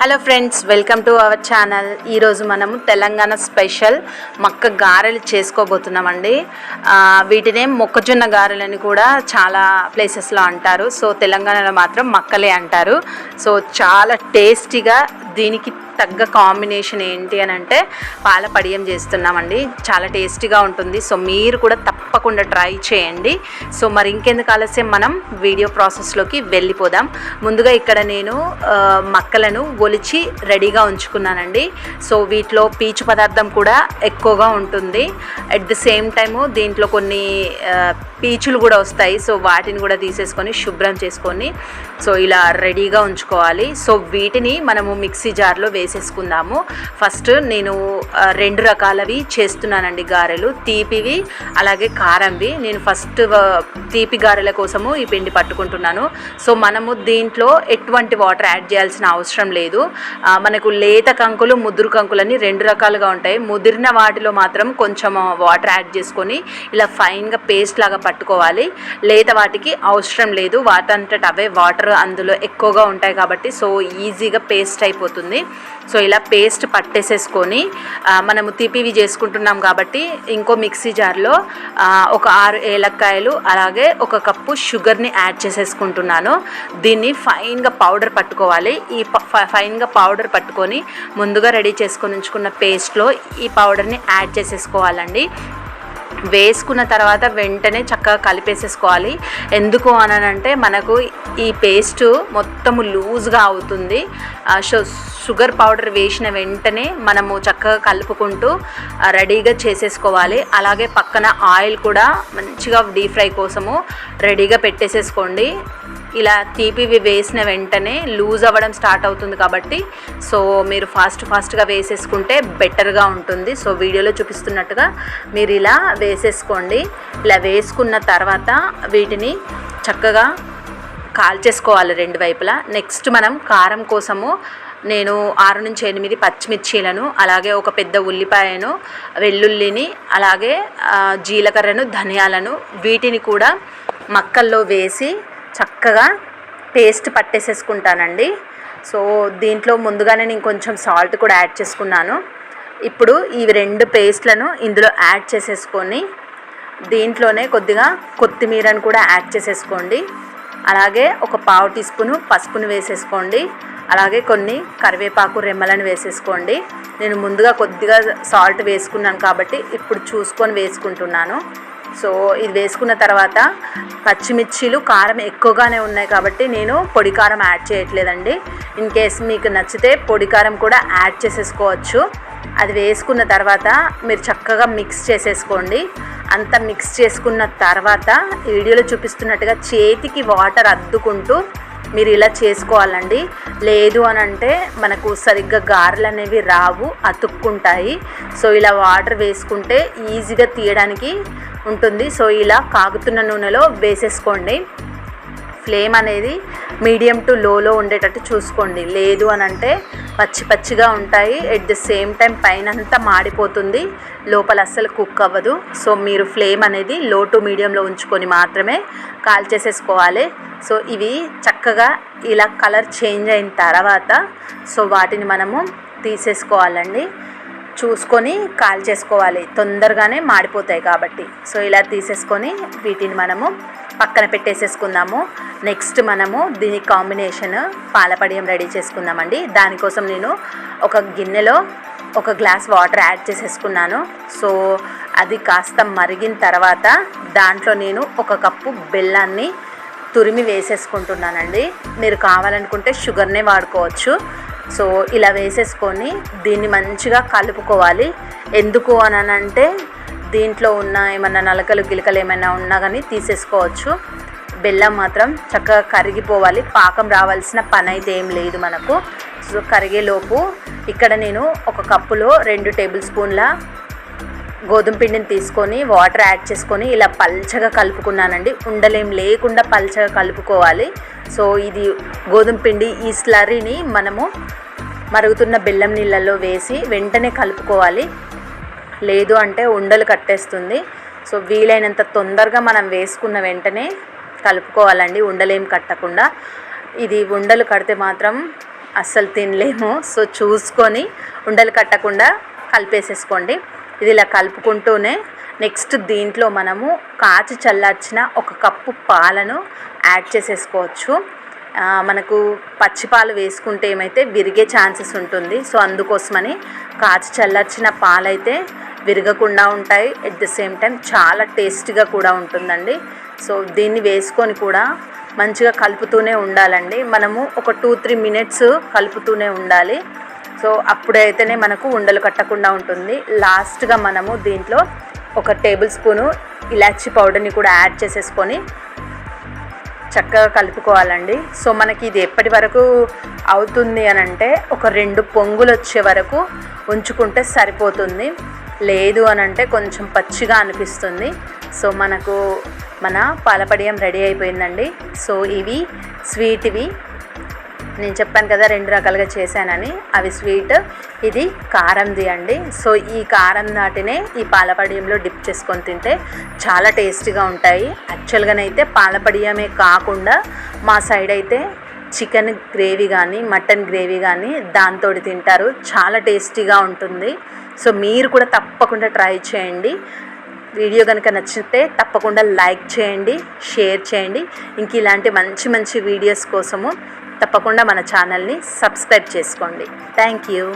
Hello friends, welcome to our channel. ఈరోజు మనము Telangana special మక్క గారెలు చేసుకోబోతున్నామండి. వీటినే మొక్కజొన్న గారెలని కూడా చాలా ప్లేసెస్లో అంటారు. సో తెలంగాణలో మాత్రం మక్కలే అంటారు. సో చాలా టేస్టీగా, దీనికి తగ్గ కాంబినేషన్ ఏంటి అని అంటే పాల పడియం చేస్తున్నామండి. చాలా టేస్టీగా ఉంటుంది. సో మీరు కూడా తప్పకుండా ట్రై చేయండి. సో మరి ఇంకెందుకు ఆలస్యం, మనం వీడియో ప్రాసెస్లోకి వెళ్ళిపోదాం. ముందుగా ఇక్కడ నేను మక్కలను ఒలిచి రెడీగా ఉంచుకున్నానండి. సో వీటిలో పీచు పదార్థం కూడా ఎక్కువగా ఉంటుంది. అట్ ద సేమ్ టైము దీంట్లో కొన్ని పీచులు కూడా వస్తాయి. సో వాటిని కూడా తీసేసుకొని శుభ్రం చేసుకొని సో ఇలా రెడీగా ఉంచుకోవాలి. సో వీటిని మనము మిక్సీ జార్లో వేసేసుకుందాము. ఫస్ట్ నేను 2 రకాలవి చేస్తున్నానండి గారెలు, తీపివి అలాగే కారంవి. నేను ఫస్ట్ తీపి గారెల కోసము ఈ పిండి పట్టుకుంటున్నాను. సో మనము దీంట్లో ఎటువంటి వాటర్ యాడ్ చేయాల్సిన అవసరం లేదు. మనకు లేత కంకులు, ముదురు కంకులని 2 రకాలుగా ఉంటాయి. ముదిరిన వాటిలో మాత్రం కొంచెం వాటర్ యాడ్ చేసుకొని ఇలా ఫైన్గా పేస్ట్ లాగా పట్టుకోవాలి. లేత వాటికి అవసరం లేదు, వాటంతట అవే వాటర్ అందులో ఎక్కువగా ఉంటాయి కాబట్టి సో ఈజీగా పేస్ట్ అయిపోతుంది. సో ఇలా పేస్ట్ పట్టేసేసుకొని మనము తీపివి చేసుకుంటున్నాం కాబట్టి ఇంకో మిక్సీ జార్లో ఒక 6 ఏలక్కాయలు అలాగే 1 కప్పు షుగర్ని యాడ్ చేసేసుకుంటున్నాను. దీన్ని ఫైన్గా పౌడర్ పట్టుకోవాలి. ఈ ఫైన్గా పౌడర్ పట్టుకొని ముందుగా రెడీ చేసుకొని ఉంచుకున్న పేస్ట్లో ఈ పౌడర్ని యాడ్ చేసేసుకోవాలండి. వేసుకున్న తర్వాత వెంటనే చక్కగా కలిపేసేసుకోవాలి. ఎందుకు అనంటే మనకు ఈ పేస్ట్ మొత్తము లూజ్గా అవుతుంది. షుగర్ పౌడర్ వేసిన వెంటనే మనము చక్కగా కలుపుకుంటూ రెడీగా చేసేసుకోవాలి. అలాగే పక్కన ఆయిల్ కూడా మంచిగా డీప్ ఫ్రై కోసము రెడీగా పెట్టేసేసుకోండి. ఇలా తీపివి వేసిన వెంటనే లూజ్ అవ్వడం స్టార్ట్ అవుతుంది కాబట్టి సో మీరు ఫాస్ట్గా వేసేసుకుంటే బెటర్గా ఉంటుంది. సో వీడియోలో చూపిస్తున్నట్టుగా మీరు ఇలా వేసేసుకోండి. ఇలా వేసుకున్న తర్వాత వీటిని చక్కగా కాల్చేసుకోవాలి 2 వైపులా. నెక్స్ట్ మనం కారం కోసము నేను 6 నుంచి 8 పచ్చిమిర్చీలను అలాగే ఒక పెద్ద ఉల్లిపాయను, వెల్లుల్లిని అలాగే జీలకర్రను, ధనియాలను వీటిని కూడా మక్కల్లో వేసి చక్కగా పేస్ట్ పట్టేసేసుకుంటానండి. సో దీంట్లో ముందుగానే నేను కొంచెం సాల్ట్ కూడా యాడ్ చేసుకున్నాను. ఇప్పుడు ఈ 2 పేస్ట్లను ఇందులో యాడ్ చేసేసుకొని దీంట్లోనే కొద్దిగా కొత్తిమీరను కూడా యాడ్ చేసేసుకోండి. అలాగే ఒక 1/2 టీ స్పూను పసుపును వేసేసుకోండి. అలాగే కొన్ని కరివేపాకు రెమ్మలను వేసేసుకోండి. నేను ముందుగా కొద్దిగా సాల్ట్ వేసుకున్నాను కాబట్టి ఇప్పుడు చూసుకొని వేసుకుంటున్నాను. సో ఇది వేసుకున్న తర్వాత పచ్చిమిర్చీలు కారం ఎక్కువగానే ఉన్నాయి కాబట్టి నేను పొడి కారం యాడ్ చేయట్లేదండి. ఇన్ కేస్ మీకు నచ్చితే పొడి కారం కూడా యాడ్ చేసేసుకోవచ్చు. అది వేసుకున్న తర్వాత మీరు చక్కగా మిక్స్ చేసేసుకోండి. అంతా మిక్స్ చేసుకున్న తర్వాత వీడియోలో చూపిస్తున్నట్టుగా చేతికి వాటర్ అద్దుకుంటూ మీరు ఇలా చేసుకోవాలండి. లేదు అని అంటే మనకు సరిగ్గా గారెలు అనేవి రావు, అతుక్కుంటాయి. సో ఇలా వాటర్ వేసుకుంటే ఈజీగా తీయడానికి ఉంటుంది. సో ఇలా కాగుతున్న నూనెలో వేసేసుకోండి. ఫ్లేమ్ అనేది మీడియం టు లోలో ఉండేటట్టు చూసుకోండి. లేదు అని అంటే పచ్చిగా ఉంటాయి. ఎట్ ద సేమ్ టైం పైన అంతా మాడిపోతుంది, లోపల అస్సలు కుక్ అవ్వదు. సో మీరు ఫ్లేమ్ అనేది లో టు మీడియంలో ఉంచుకొని మాత్రమే కాల్చేసేసుకోవాలి. సో ఇవి చక్కగా ఇలా కలర్ చేంజ్ అయిన తర్వాత సో వాటిని మనము తీసేసుకోవాలండి. చూసుకొని కాల్చేసుకోవాలి, తొందరగానే మాడిపోతాయి కాబట్టి. సో ఇలా తీసేసుకొని వీటిని మనము పక్కన పెట్టేసేసుకుందాము. నెక్స్ట్ మనము దీని కాంబినేషన్ పాలపడియం రెడీ చేసుకుందామండి. దానికోసం నేను ఒక గిన్నెలో 1 గ్లాస్ వాటర్ యాడ్ చేసేసుకున్నాను. సో అది కాస్త మరిగిన తర్వాత దాంట్లో నేను 1 కప్పు బెల్లాన్ని తురిమి వేసేసుకుంటున్నానండి. మీరు కావాలనుకుంటే షుగర్నే వాడుకోవచ్చు. సో ఇలా వేసేసుకొని దీన్ని మంచిగా కలుపుకోవాలి. ఎందుకు అనంటే దీంట్లో ఉన్న ఏమన్నా నలకలు గిలకలు ఏమైనా ఉన్నా కానీ తీసేసుకోవచ్చు. బెల్లం మాత్రం చక్కగా కరిగిపోవాలి, పాకం రావాల్సిన పని అయితే ఏం లేదు మనకు. సో కరిగేలోపు ఇక్కడ నేను 1 కప్పులో 2 టేబుల్ స్పూన్ల గోధుమ పిండిని తీసుకొని వాటర్ యాడ్ చేసుకొని ఇలా పల్చగా కలుపుకున్నానండి. ఉండలేం లేకుండా పల్చగా కలుపుకోవాలి. సో ఇది గోధుమ పిండి, ఈ స్లరీని మనము మరుగుతున్న బెల్లం నీళ్ళల్లో వేసి వెంటనే కలుపుకోవాలి. లేదు అంటే ఉండలు కట్టేస్తుంది. సో వీలైనంత తొందరగా మనం వేసుకున్న వెంటనే కలుపుకోవాలండి, ఉండలేం కట్టకుండా. ఇది ఉండలు కడితే మాత్రం అస్సలు తినలేము. సో చూసుకొని ఉండలు కట్టకుండా కలిపేసేసుకోండి. ఇది ఇలా కలుపుకుంటూనే నెక్స్ట్ దీంట్లో మనము కాచి చల్లార్చిన 1 కప్పు పాలను యాడ్ చేసేసుకోవచ్చు. మనకు పచ్చిపాలు వేసుకుంటే ఏమైతే విరిగే ఛాన్సెస్ ఉంటుంది. సో అందుకోసమని కాచి చల్లార్చిన పాలైతే విరగకుండా ఉంటాయి. ఎట్ ద సేమ్ టైం చాలా టేస్టీగా కూడా ఉంటుందండి. సో దీన్ని వేసుకొని కూడా మంచిగా కలుపుతూనే ఉండాలండి. మనము ఒక 2-3 మినిట్స్ కలుపుతూనే ఉండాలి. సో అప్పుడైతేనే మనకు ఉండలు కట్టకుండా ఉంటుంది. లాస్ట్గా మనము దీంట్లో 1 టేబుల్ స్పూను ఇలాచీ పౌడర్ని కూడా యాడ్ చేసేసుకొని చక్కగా కలుపుకోవాలండి. సో మనకి ఇది ఎప్పటి వరకు అవుతుంది అని అంటే ఒక 2 పొంగులు వచ్చే వరకు ఉంచుకుంటే సరిపోతుంది. లేదు అని అంటే కొంచెం పచ్చిగా అనిపిస్తుంది. సో మనకు మన పాలపడియం రెడీ అయిపోయిందండి. సో ఇవి స్వీట్వి నేను చెప్పాను కదా 2 రకాలుగా చేశానని. అవి స్వీట్, ఇది కారంది అండి. సో ఈ కారం నాటినే ఈ పాలపడియంలో డిప్ చేసుకొని తింటే చాలా టేస్టీగా ఉంటాయి. యాక్చువల్గానైతే పాలపడియమే కాకుండా మా సైడ్ అయితే చికెన్ గ్రేవీ కానీ మటన్ గ్రేవీ కానీ దాంతో తింటారు. చాలా టేస్టీగా ఉంటుంది. సో మీరు కూడా తప్పకుండా ట్రై చేయండి. వీడియో కనుక నచ్చితే తప్పకుండా లైక్ చేయండి, షేర్ చేయండి. ఇంక ఇలాంటి మంచి మంచి వీడియోస్ కోసము తప్పకుండా మన ఛానల్ని సబ్స్క్రైబ్ చేసుకోండి. Thank you.